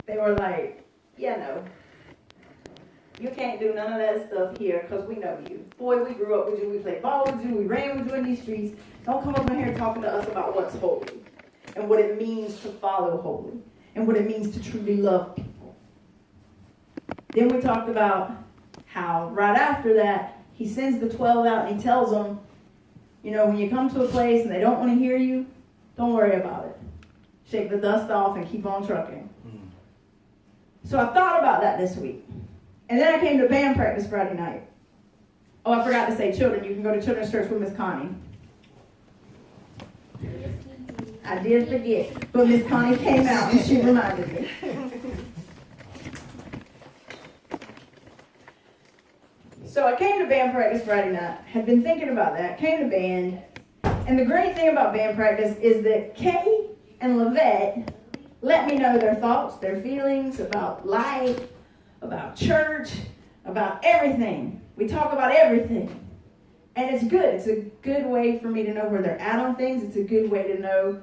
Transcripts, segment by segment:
They were like, yeah, no. You can't do none of that stuff here because we know you. Boy, we grew up with you. We played ball with you. We ran with you in these streets. Don't come over here talking to us about what's holy and what it means to follow holy and what it means to truly love people. Then we talked about how right after that, he sends the 12 out and he tells them, you know, when you come to a place and they don't want to hear you, don't worry about it. Shake the dust off and keep on trucking. So I thought about that this week. And then I came to band practice Friday night. Oh, I forgot to say children. You can go to children's church with Miss Connie. I did forget. But Miss Connie came out and she reminded me. So I came to band practice Friday night. Had been thinking about that. Came to band. And the great thing about band practice is that Kay and Lavette let me know their thoughts, their feelings about life, about church, about everything. We talk about everything. And it's good. It's a good way for me to know where they're at on things. It's a good way to know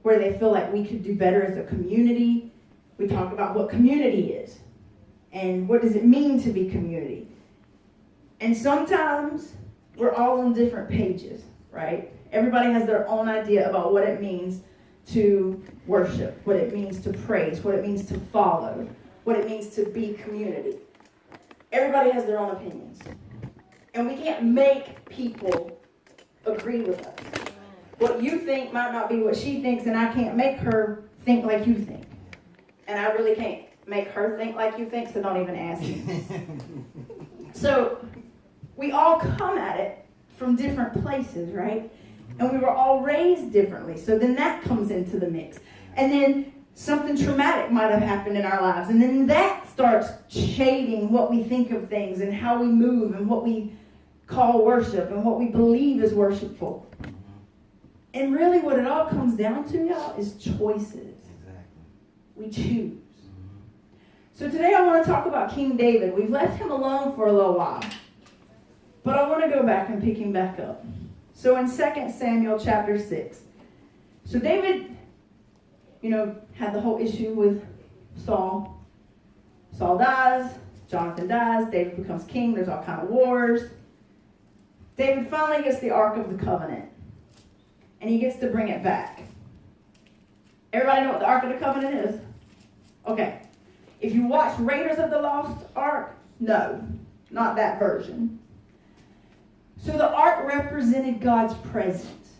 where they feel like we could do better as a community. We talk about what community is and what does it mean to be community. And sometimes we're all on different pages, right? Everybody has their own idea about what it means to worship, what it means to praise, what it means to follow, what it means to be community. Everybody has their own opinions. And we can't make people agree with us. What you think might not be what she thinks, and I can't make her think like you think. And I really can't make her think like you think, so don't even ask me. So we all come at it from different places, right? And we were all raised differently. So then that comes into the mix. And then something traumatic might have happened in our lives. And then that starts shading what we think of things and how we move and what we call worship and what we believe is worshipful. And really what it all comes down to, y'all, is choices. Exactly. We choose. So today I want to talk about King David. We've left him alone for a little while. But I want to go back and pick him back up. So in 2 Samuel chapter 6. So David, had the whole issue with Saul. Saul dies. Jonathan dies. David becomes king. There's all kind of wars. David finally gets the Ark of the Covenant. And he gets to bring it back. Everybody know what the Ark of the Covenant is? Okay. If you watch Raiders of the Lost Ark, no, not that version. So the Ark represented God's presence.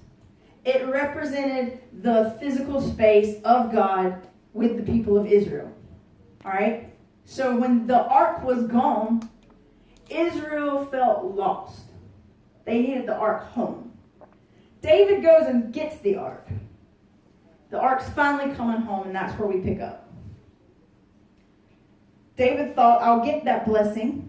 It represented the physical space of God with the people of Israel. All right? So when the Ark was gone, Israel felt lost. They needed the Ark home. David goes and gets the Ark. The Ark's finally coming home, and that's where we pick up. David thought, I'll get that blessing,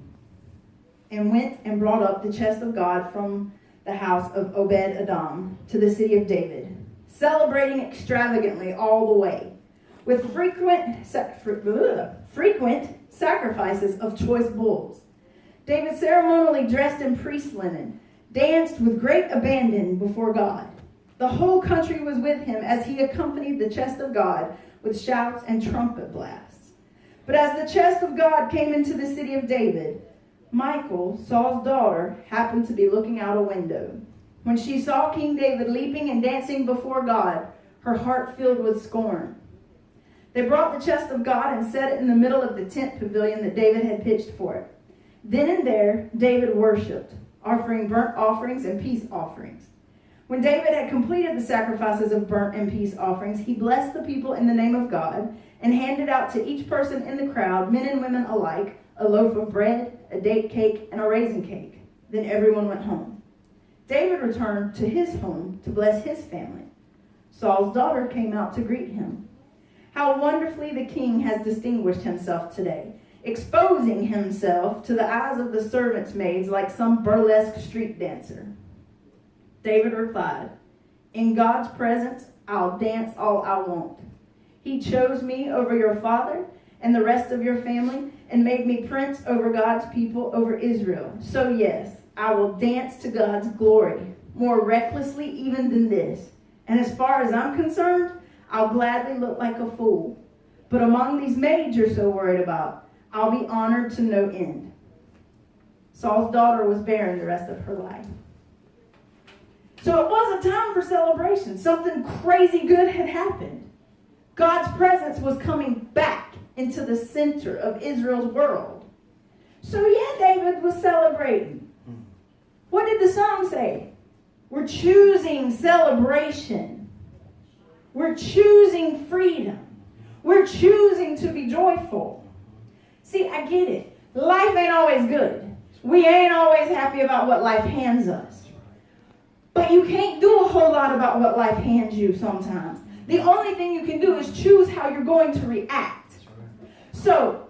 and went and brought up the chest of God from the house of Obed-Edom to the city of David, celebrating extravagantly all the way, with frequent sacrifices of choice bulls. David ceremonially dressed in priest linen, danced with great abandon before God. The whole country was with him as he accompanied the chest of God with shouts and trumpet blasts. But as the chest of God came into the city of David, Michal, Saul's daughter, happened to be looking out a window. When she saw King David leaping and dancing before God, her heart filled with scorn. They brought the chest of God and set it in the middle of the tent pavilion that David had pitched for it. Then and there, David worshipped, offering burnt offerings and peace offerings. When David had completed the sacrifices of burnt and peace offerings, he blessed the people in the name of God and handed out to each person in the crowd, men and women alike, a loaf of bread, a date cake, and a raisin cake. Then everyone went home. David returned to his home to bless his family. Saul's daughter came out to greet him. How wonderfully the king has distinguished himself today, exposing himself to the eyes of the servants' maids like some burlesque street dancer. David replied, in God's presence, I'll dance all I want. He chose me over your father and the rest of your family and made me prince over God's people, over Israel. So yes, I will dance to God's glory, more recklessly even than this. And as far as I'm concerned, I'll gladly look like a fool. But among these maids you're so worried about, I'll be honored to no end. Saul's daughter was barren the rest of her life. So it was a time for celebration. Something crazy good had happened. God's presence was coming back into the center of Israel's world. So yeah, David was celebrating. What did the song say? We're choosing celebration. We're choosing freedom. We're choosing to be joyful. See, I get it. Life ain't always good. We ain't always happy about what life hands us. But you can't do a whole lot about what life hands you sometimes. The only thing you can do is choose how you're going to react. So,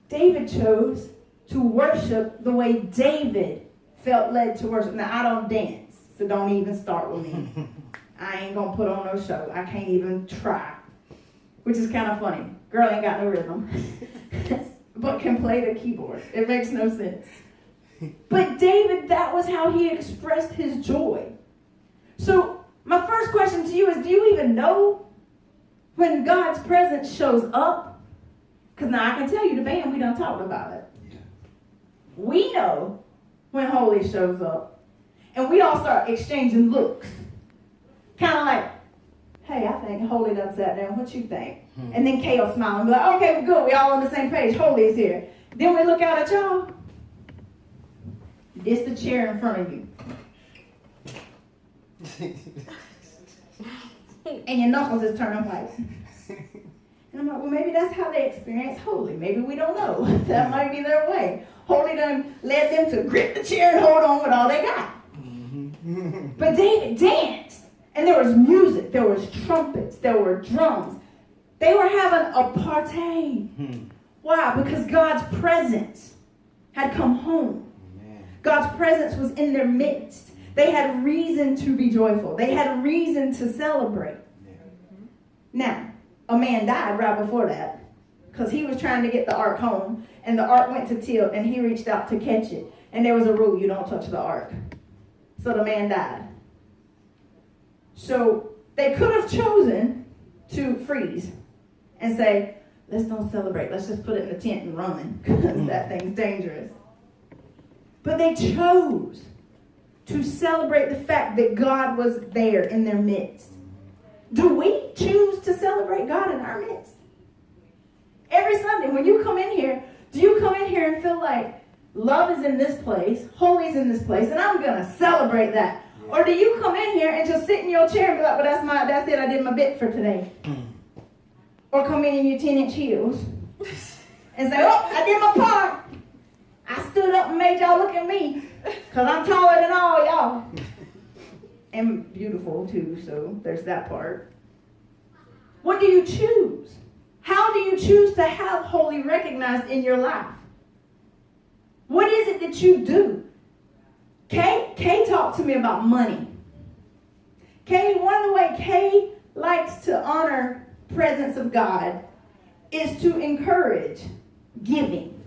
David chose to worship the way David felt led to worship. Now, I don't dance, so don't even start with me. I ain't going to put on no show. I can't even try, which is kind of funny. Girl ain't got no rhythm, but can play the keyboard. It makes no sense. But David, that was how he expressed his joy. So my first question to you is, do you even know when God's presence shows up? Because now I can tell you, the band, we done talked about it. Yeah. We know when Holy shows up. And we all start exchanging looks. Kind of like, hey, I think Holy done sat down. What you think? And then Kay will smile and be like, okay, we're good. We all on the same page. Holy is here. Then we look out at y'all. It's the chair in front of you. And your knuckles is turning white. And I'm like, well, maybe that's how they experience Holy. Maybe we don't know. That might be their way. Holy done led them to grip the chair and hold on with all they got. But David danced. And there was music. There was trumpets. There were drums. They were having a party. Why? Because God's presence had come home. God's presence was in their midst. They had reason to be joyful. They had reason to celebrate. Now, a man died right before that because he was trying to get the ark home, and the ark went to tilt, and he reached out to catch it. And there was a rule, you don't touch the ark. So the man died. So they could have chosen to freeze and say, let's don't celebrate. Let's just put it in the tent and run because that thing's dangerous. But they chose to celebrate the fact that God was there in their midst. Do we choose to celebrate God in our midst? Every Sunday, when you come in here, do you come in here and feel like love is in this place, holy is in this place, and I'm going to celebrate that? Or do you come in here and just sit in your chair and be like, well, that's it, I did my bit for today? Or come in your 10-inch heels and say, oh, I did my part. I stood up and made y'all look at me because I'm taller than all y'all. And beautiful too, so there's that part. What do you choose? How do you choose to have Holy recognized in your life? What is it that you do? Kay talked to me about money. One of the ways Kay likes to honor presence of God is to encourage giving.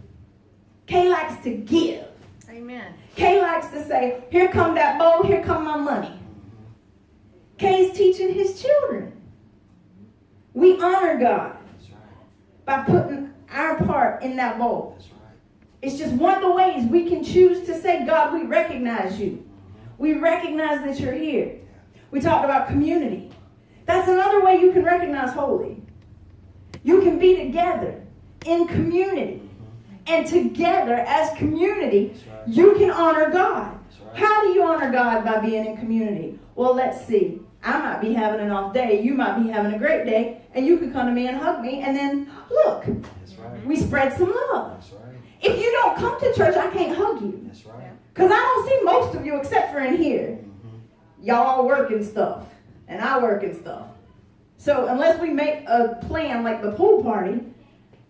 Kay likes to give. Amen. Kay likes to say, here come that bowl, here come my money. Kay's teaching his children. We honor God by putting our part in that bowl. It's just one of the ways we can choose to say, God, we recognize you. We recognize that you're here. We talked about community. That's another way you can recognize Holy. You can be together in community. And together as community, you can honor God. How do you honor God by being in community? Well, let's see. I might be having an off day. You might be having a great day. And you could come to me and hug me. And then, look, we spread some love. If you don't come to church, I can't hug you. Because I don't see most of you except for in here. Y'all work and stuff. And I work and stuff. So unless we make a plan like the pool party,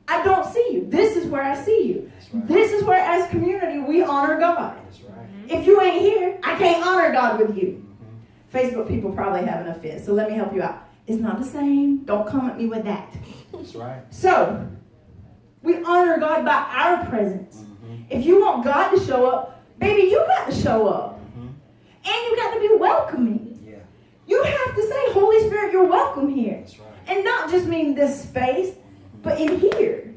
I don't see you. This is where I see you. This is where, as community, we honor God. If you ain't here, I can't honor God with you. Facebook people probably having a fit, so let me help you out. It's not the same. Don't come at me with that. That's right. So, we honor God by our presence. If you want God to show up, baby, you got to show up. And you got to be welcoming. Yeah. You have to say, Holy Spirit, you're welcome here. That's right. And not just mean this space. but in here.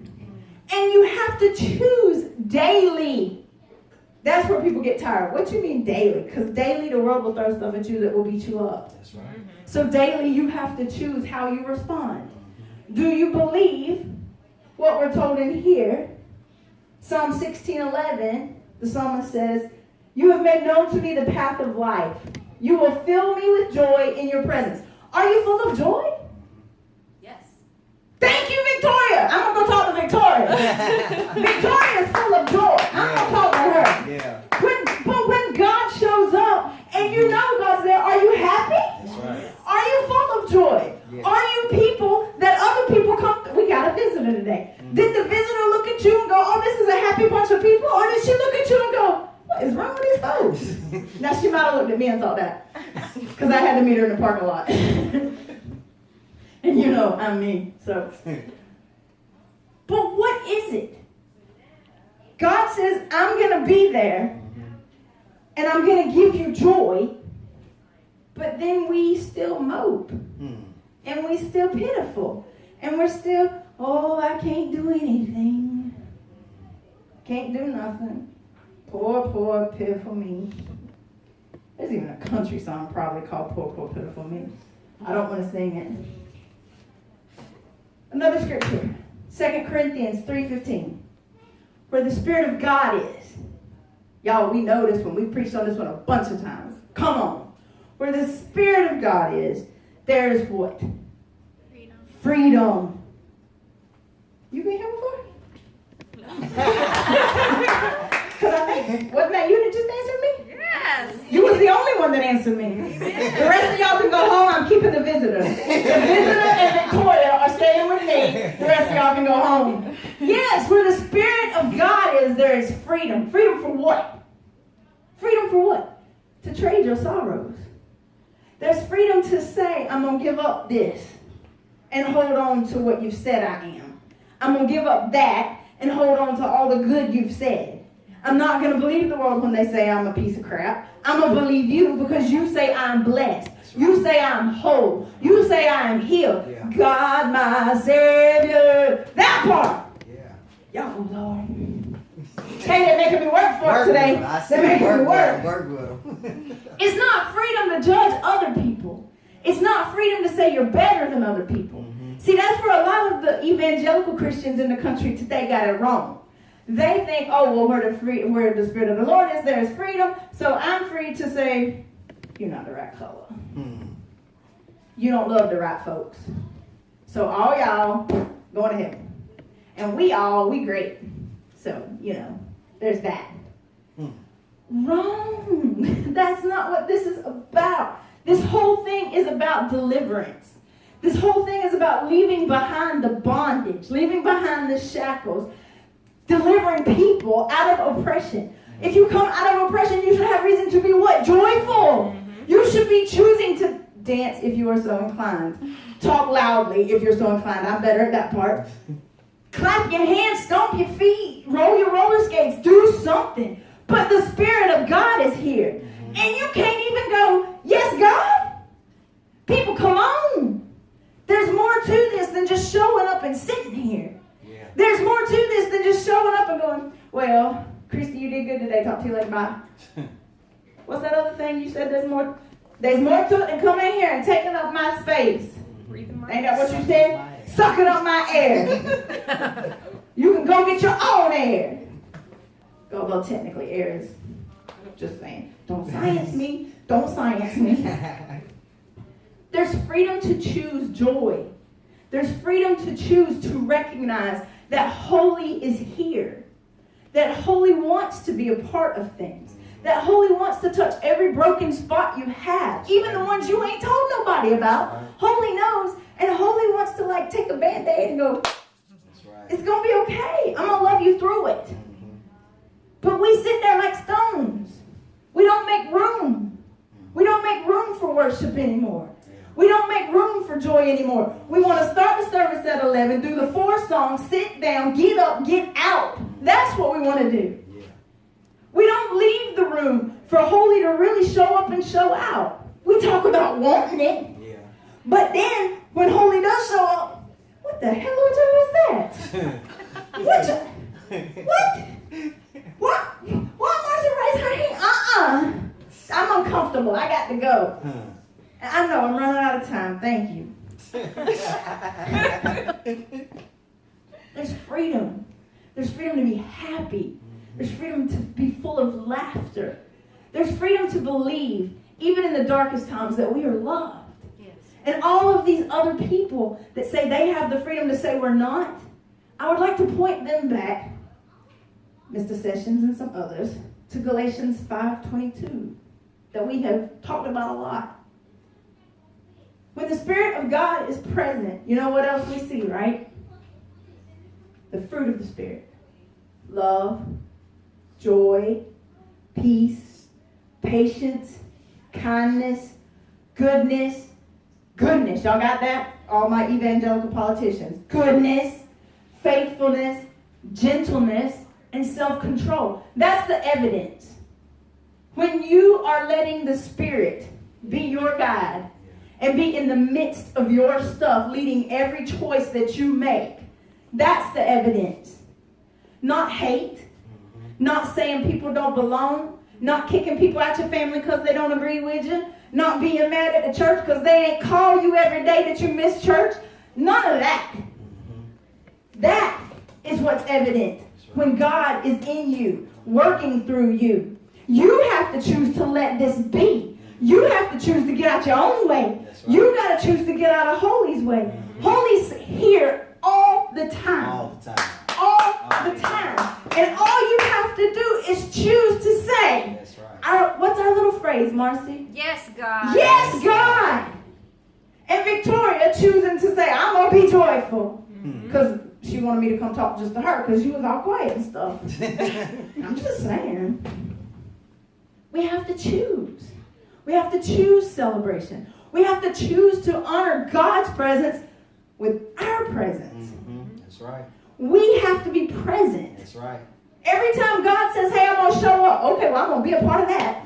And you have to choose daily. That's where people get tired. What do you mean daily? Because daily the world will throw stuff at you that will beat you up. That's right. So daily you have to choose how you respond. Do you believe what we're told in here? Psalm 16:11, the psalmist says, "You have made known to me the path of life. You will fill me with joy in your presence." Are you full of joy? Yes. Thank you, Victoria. I'm going to go talk to Victoria. Victoria is full of joy. I'm going to talk to her. Yeah. But when God shows up and you know God's there, are you happy? That's right. Are you full of joy? Yeah. Are you people that other people come to? We got a visitor today. Did the visitor look at you and go, "Oh, this is a happy bunch of people"? Or did she look at you and go, "What is wrong with these folks?" Now, she might have looked at me and thought that. Because I had to meet her in the parking lot. And you know, I'm me. So. But what is it? God says, "I'm going to be there. And I'm going to give you joy." But then we still mope. And we still pitiful. And we're still, "Oh, I can't do anything. Can't do nothing. Poor, poor, pitiful me." There's even a country song probably called "Poor, Poor, Pitiful Me." I don't want to sing it. Another scripture. 2 Corinthians 3:15. Where the Spirit of God is. Y'all, we know this one. We've preached on this one a bunch of times. Come on. Where the Spirit of God is, there is what? Freedom. You been here before? Because I think, wasn't that you that just answered me? Yes. You was the only one that answered me. The rest of y'all can go home. I'm keeping the visitor. The visitor and Victoria are staying with me. The rest of y'all can go home. Yes, where the Spirit of God is, there is freedom. Freedom for what? Freedom for what? To trade your sorrows. There's freedom to say, "I'm going to give up this and hold on to what you've said I am. I'm going to give up that and hold on to all the good you've said. I'm not going to believe the world when they say I'm a piece of crap. I'm going to believe you because you say I'm blessed. You say I'm whole. You say I am healed. Yeah. God, my Savior." That part. Yeah. Y'all, oh Lord. Hey, they're making me work for it today. They're making me work. Work with them. It's not freedom to judge other people. It's not freedom to say you're better than other people. See, that's where a lot of the evangelical Christians in the country today got it wrong. They think, "Oh, well, where the Spirit of the Lord is, there is freedom. So I'm free to say, you're not the right color. You don't love the right folks. So all y'all going to heaven. And we great. So, there's that." Wrong. That's not what this is about. This whole thing is about deliverance. This whole thing is about leaving behind the bondage, leaving behind the shackles, delivering people out of oppression. If you come out of oppression, you should have reason to be what? Joyful. You should be choosing to dance if you are so inclined. Talk loudly if you're so inclined. I'm better at that part. Clap your hands, stomp your feet, roll your roller skates, do something. But the Spirit of God is here. And you can't even go, "Yes, God." People, come on. There's more to this than just showing up and sitting here. Yeah. There's more to this than just showing up and going, "Well, Christy, you did good today. Talk to you later. Bye." What's that other thing you said? There's more to it than coming in here and taking up my space. Ain't that what you said? Sucking up my air. You can go get your own air. Although technically air is, just saying. Don't science me. Don't science me. There's freedom to choose joy. There's freedom to choose to recognize that holy is here. That holy wants to be a part of things. That holy wants to touch every broken spot you have. Even the ones you ain't told nobody about. Holy knows. And holy wants to take a Band-Aid and go, "It's going to be okay. I'm going to love you through it." But we sit there like stones. We don't make room. We don't make room for worship anymore. We don't make room for joy anymore. We want to start the service at 11, do the 4 songs, sit down, get up, get out. That's what we want to do. We don't leave the room for holy to really show up and show out. We talk about wanting it. But then, when holy does show up, what what the hell is that? What? Why Marcy raised her hand? I'm uncomfortable. I got to go. And I know I'm running out of time. Thank you. There's freedom. There's freedom to be happy. There's freedom to be full of laughter. There's freedom to believe, even in the darkest times, that we are loved. Yes. And all of these other people that say they have the freedom to say we're not, I would like to point them back, Mr. Sessions and some others, to Galatians 5:22, that we have talked about a lot. When the Spirit of God is present, you know what else we see, right? The fruit of the Spirit. Love, joy, peace, patience, kindness, goodness. Goodness, y'all got that? All my evangelical politicians. Goodness, faithfulness, gentleness, and self-control. That's the evidence. When you are letting the Spirit be your guide and be in the midst of your stuff, leading every choice that you make, that's the evidence. Not hate, not saying people don't belong, not kicking people out your family because they don't agree with you, not being mad at the church because they ain't call you every day that you miss church. None of that. That is what's evident when God is in you, working through you. You have to choose to let this be. You have to choose to get out your own way. Right. You got to choose to get out of Holy's way. Holy's here all the time. All the time. All the time. And all you have to do is choose to say, that's right. What's our little phrase, Marcy? Yes, God. Yes, God. And Victoria choosing to say, I'm going to be joyful. Because she wanted me to come talk just to her because she was all quiet and stuff. I'm just saying. We have to choose. We have to choose celebration. We have to choose to honor God's presence with our presence. That's right. We have to be present. That's right. Every time God says, hey, I'm going to show up. Okay, well, I'm going to be a part of that.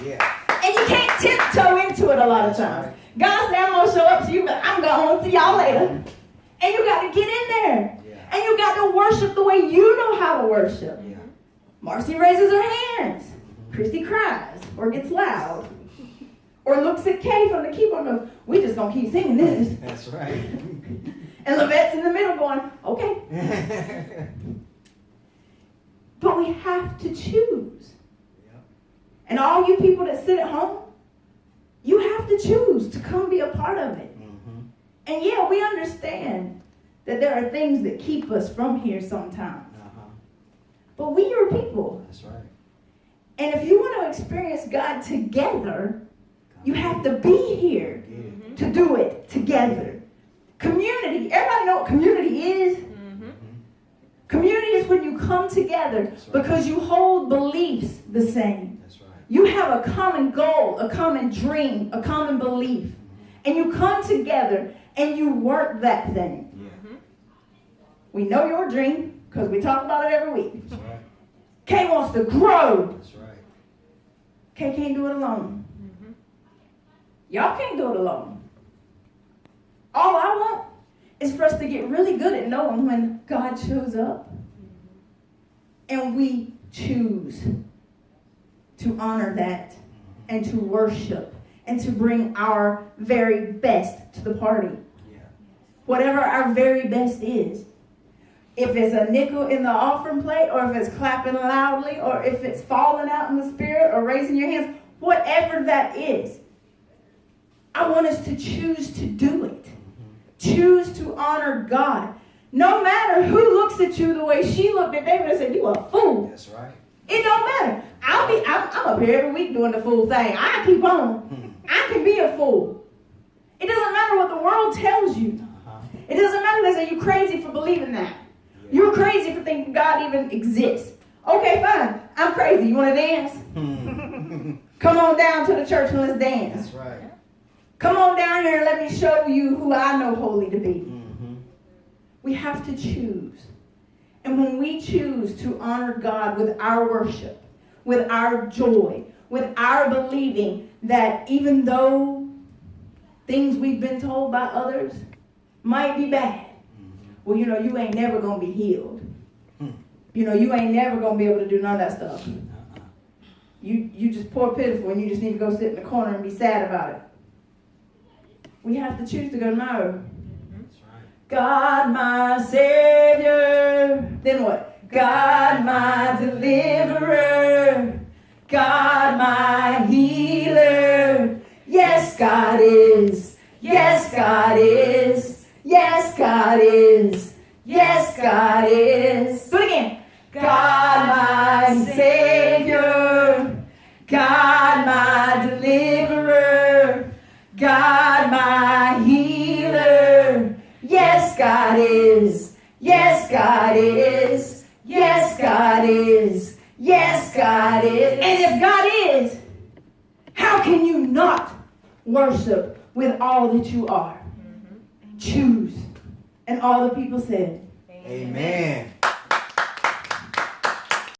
Yeah. And you can't tiptoe into it a lot of times. Right. God said, I'm going to show up to you, but I'm going to see y'all later. And you got to get in there. Yeah. And you got to worship the way you know how to worship. Yeah. Marcy raises her hands. Christy cries or gets loud. Or looks at Kay from the keyboard and goes, we just going to keep singing this. That's right. And Levette's in the middle going, okay. But we have to choose. Yep. And all you people that sit at home, you have to choose to come be a part of it. And yeah, we understand that there are things that keep us from here sometimes. But we are people. That's right. And if you want to experience God together, you have to be here to do it together. Community. Everybody know what community is? Community is when you come together because you hold beliefs the same. That's right. You have a common goal, a common dream, a common belief. And you come together and you work that thing. Yeah. We know your dream because we talk about it every week. That's right. Kay wants to grow. That's right. Kay can't do it alone. Y'all can't do it alone. All I want is for us to get really good at knowing when God shows up. And we choose to honor that and to worship and to bring our very best to the party. Yeah. Whatever our very best is. If it's a nickel in the offering plate, or if it's clapping loudly, or if it's falling out in the spirit, or raising your hands, whatever that is, I want us to choose to do it. Choose to honor God. No matter who looks at you the way she looked at David and said, you a fool. That's right. It don't matter. I'm up here every week doing the fool thing. I keep on. I can be a fool. It doesn't matter what the world tells you. It doesn't matter if they say you're crazy for believing that. You're crazy for thinking God even exists. Okay, fine. I'm crazy. You want to dance? Come on down to the church and let's dance. That's right. Come on down here and let me show you who I know holy to be. We have to choose. And when we choose to honor God with our worship, with our joy, with our believing that even though things we've been told by others might be bad, well, you know, you ain't never going to be healed. Hmm. You know, you ain't never going to be able to do none of that stuff. Uh-uh. You just poor pitiful, and you just need to go sit in the corner and be sad about it. We have to choose to go, no. That's right. God, my Savior. Then what? God, my deliverer. God, my healer. Yes, God is. Yes, God is. Yes, God is. Yes, God is. Do it again. God, my Savior. God, my deliverer. God, my healer. Yes, God is. Yes, God is. Yes, God is. Yes, God is. And if God is, how can you not worship with all that you are? Choose. And all the people said, Amen.